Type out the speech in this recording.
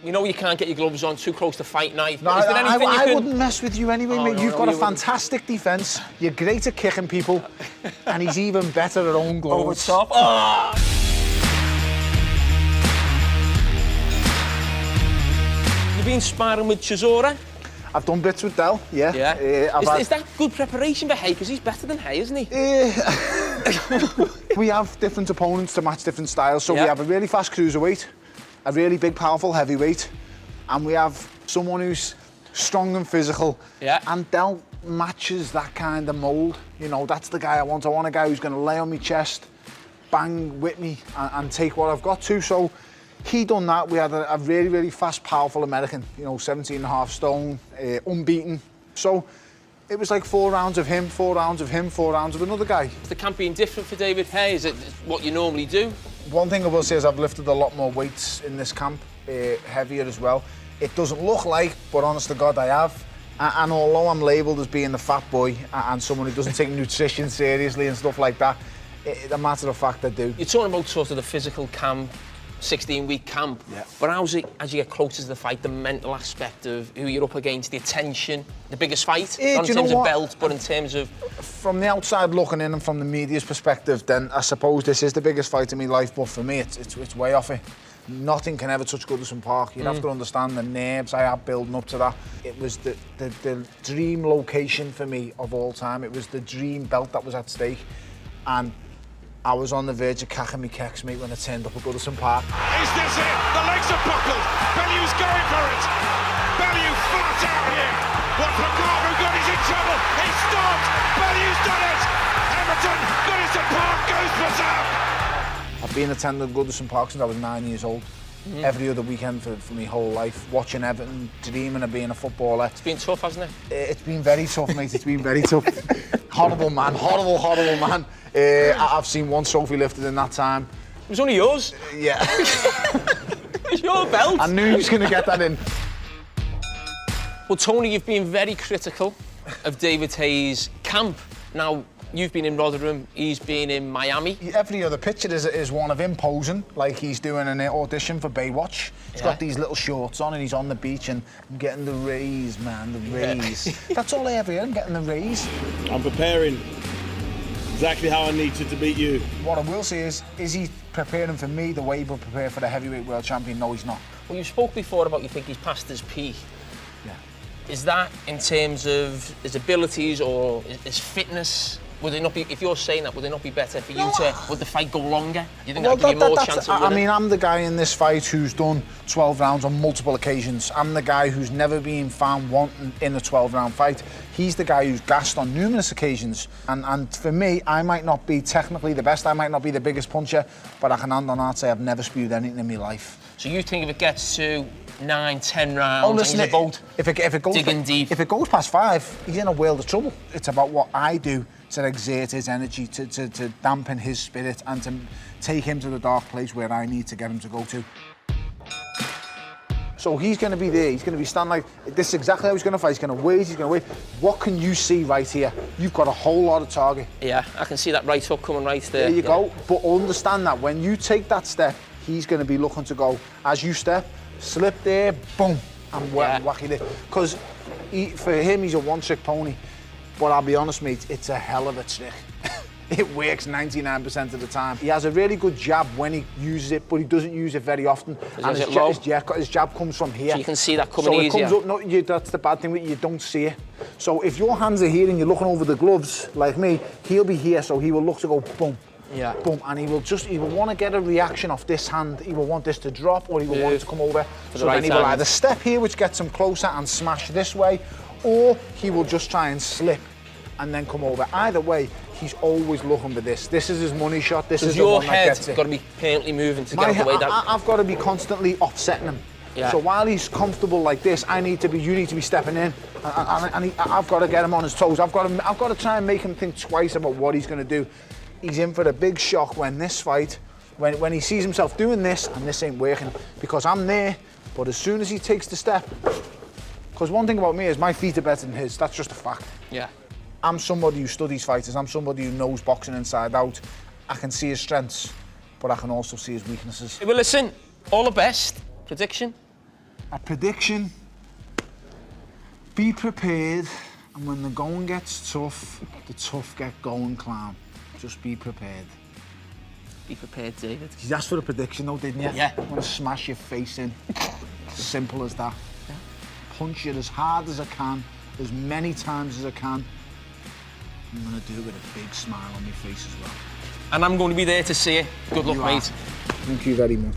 You know you can't get your gloves on too close to fight night. No, Is there anything I you can... wouldn't mess with you anyway, mate. No, You've no, got a you wouldn't. fantastic defence. You're great at kicking people, and he's even better at own goals. Over top. Oh! You've been sparring with Chisora? I've done bits with Del, yeah. Is that good preparation for Haye? Because he's better than Haye, isn't he? We have different opponents to match different styles. So we have a really fast cruiserweight, a really big, powerful heavyweight, and we have someone who's strong and physical. Yeah. And Del matches that kind of mould. You know, that's the guy I want. I want a guy who's going to lay on my chest, bang with me, and take what I've got to. So he done that. We had a really, really fast, powerful American, you know, 17.5 stone, unbeaten. So it was like 4 rounds of him, 4 rounds of him, 4 rounds of another guy. Is the camp being different for David Haye? Is it what you normally do? One thing I will say is I've lifted a lot more weights in this camp, heavier as well. It doesn't look like, but honest to God, I have. And although I'm labelled as being the fat boy and someone who doesn't take nutrition seriously and stuff like that, a matter of fact I do. You're talking about sort of the physical camp, 16-week camp, but how's it, as you get closer to the fight, the mental aspect of who you're up against, the attention, the biggest fight? Not in terms of belt, but in terms of... From the outside looking in and from the media's perspective, then I suppose this is the biggest fight in my life, but for me, it's way off it. Nothing can ever touch Goodison Park. You'd have to understand the nerves I had building up to that. It was the dream location for me of all time. It was the dream belt that was at stake. And I was on the verge of cacking me kecks, mate, when I turned up at Goodison Park. Is this it? The legs are buckled. Bellew's going for it. Bellew flat out here. What for Carragher? Good, he's in trouble. He stopped. Bellew's done it. Everton, Goodison Park goes berserk. I've been attending Goodison Park since I was 9 years old. Every other weekend for my whole life, watching Everton, dreaming of being a footballer. It's been tough, hasn't it? It's been very tough, mate. It's been very tough. Horrible man, horrible man. I've seen one trophy lifted in that time. It was only yours. Yeah. It's your belt. I knew he was going to get that in. Well, Tony, you've been very critical of David Haye's camp. Now, you've been in Rotherham, he's been in Miami. Every other picture is one of him posing like he's doing an audition for Baywatch. He's got these little shorts on and he's on the beach and I'm getting the rays, man, the rays. That's all I ever hear, I'm getting the rays. I'm preparing exactly how I need to beat you. What I will say is he preparing for me the way he would prepare for the heavyweight world champion? No, he's not. Well, you spoke before about you think he's past his peak. Yeah. Is that in terms of his abilities or his fitness? Would it not be, if you're saying that, would it not be better for you would the fight go longer? You think that would give you more chance of winning? I mean, I'm the guy in this fight who's done 12 rounds on multiple occasions. I'm the guy who's never been found wanting in a 12-round fight. He's the guy who's gassed on numerous occasions. And for me, I might not be technically the best, I might not be the biggest puncher, but I can hand on heart say I've never spewed anything in my life. So you think if it gets to 9, 10 rounds, listen, and he's about if it goes digging deep? If it goes past 5, he's in a world of trouble. It's about what I do to exert his energy, to dampen his spirit and to take him to the dark place where I need to get him to go to. So he's going to be there, he's going to be standing like, this is exactly how he's going to fight, he's going to wait. What can you see right here? You've got a whole lot of target. Yeah, I can see that right hook coming right there. There you go, but understand that when you take that step, he's going to be looking to go, as you step, slip there, boom, and whack it in. Because for him, he's a one-trick pony. But I'll be honest, mate, it's a hell of a trick. It works 99% of the time. He has a really good jab when he uses it, but he doesn't use it very often. And his jab comes from here. So you can see that coming easier. So it comes up, that's the bad thing with you don't see it. So if your hands are here and you're looking over the gloves, like me, he'll be here, so he will look to go boom. Yeah. Boom, and he will want to get a reaction off this hand. He will want this to drop, or he will want it to come over. So then he will either step here, which gets him closer, and smash this way, or he will just try and slip and then come over. Either way, he's always looking for this. This is his money shot. This is the one that gets it. Your head's got to be permanently moving to get the way that. I've got to be constantly offsetting him. Yeah. So while he's comfortable like this, you need to be stepping in, and I've got to get him on his toes. I've got to try and make him think twice about what he's going to do. He's in for a big shock when this fight, when he sees himself doing this and this ain't working, because I'm there, but as soon as he takes the step, because one thing about me is my feet are better than his, that's just a fact. Yeah. I'm somebody who studies fighters, I'm somebody who knows boxing inside out. I can see his strengths, but I can also see his weaknesses. Well, listen, all the best. Prediction? A prediction. Be prepared, and when the going gets tough, the tough get going, clown. Just be prepared. Be prepared, David. You asked for a prediction though, didn't you? Yeah. I want to smash your face in. Simple as that. Yeah. Punch you as hard as I can, as many times as I can. I'm going to do it with a big smile on my face as well. And I'm going to be there to see it. Good luck, mate. Thank you very much.